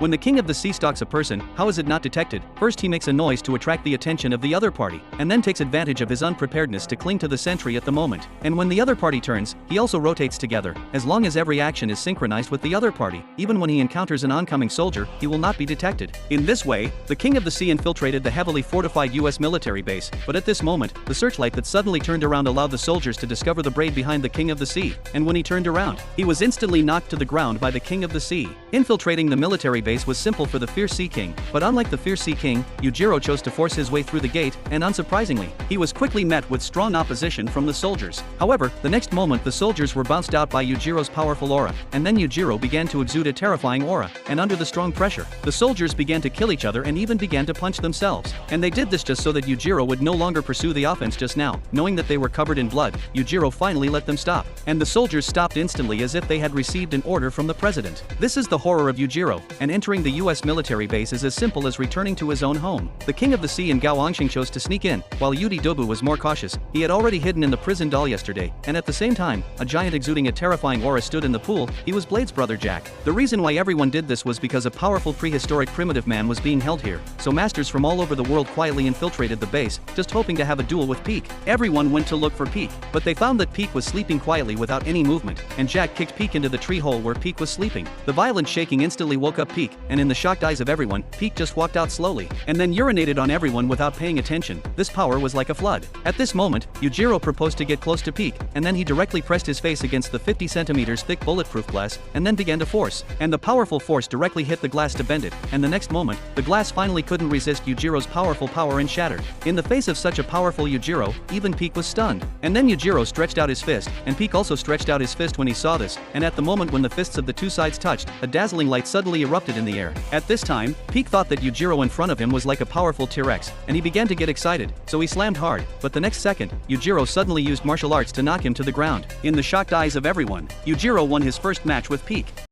When the King of the Sea stalks a person, how is it not detected? First he makes a noise to attract the attention of the other party, and then takes advantage of his unpreparedness to cling to the sentry at the moment. And when the other party turns, he also rotates together, as long as every action is synchronized with the other party. Even when he encounters an oncoming soldier, he will not be detected. In this way, the King of the Sea infiltrated the heavily fortified US military base, but at this moment, the searchlight that suddenly turned around allowed the soldiers to discover the braid behind the King of the Sea, and when he turned around, he was instantly knocked to the ground by the King of the Sea. Infiltrating the military base was simple for the Fierce Sea King, but unlike the Fierce Sea King, Yujiro chose to force his way through the gate, and unsurprisingly, he was quickly met with strong opposition from the soldiers. However, the next moment the soldiers were bounced out by Yujiro's powerful aura, and then Yujiro began to exude a terrifying aura, and under the strong pressure, the soldiers began to kill each other and even began to punch themselves. And they did this just so that Yujiro would no longer pursue the offense just now. Knowing that they were covered in blood, Yujiro finally let them stop, and the soldiers stopped instantly as if they had received an order from the president. This is the horror of Yujiro, and entering the US military base is as simple as returning to his own home. The King of the Sea and Gao Angxing chose to sneak in, while Yudi Dobu was more cautious. He had already hidden in the prison doll yesterday, and at the same time, a giant exuding a terrifying aura stood in the pool. He was Blade's brother Jack. The reason why everyone did this was because a powerful prehistoric primitive man was being held here, so masters from all over the world quietly infiltrated the base, just hoping to have a duel with Peak. Everyone went to look for Peak, but they found that Peak was sleeping quietly without any movement, and Jack kicked Peak into the tree hole where Peak was sleeping. The violent shaking instantly woke up Peak, and in the shocked eyes of everyone, Peak just walked out slowly, and then urinated on everyone without paying attention. This power was like a flood. At this moment, Yujiro proposed to get close to Peak, and then he directly pressed his face against the 50 centimeters thick bulletproof glass, and then began to force. And the powerful force directly hit the glass to bend it, and the next moment, the glass finally couldn't resist Yujiro's powerful power and shattered. In the face of such a powerful Yujiro, even Peak was stunned. And then Yujiro stretched out his fist, and Peak also stretched out his fist when he saw this, and at the moment when the fists of the two sides touched, a dazzling light suddenly erupted in the air. At this time, Peak thought that Yujiro in front of him was like a powerful T-Rex, and he began to get excited, so he slammed hard, but the next second, Yujiro suddenly used martial arts to knock him to the ground. In the shocked eyes of everyone, Yujiro won his first match with Peak.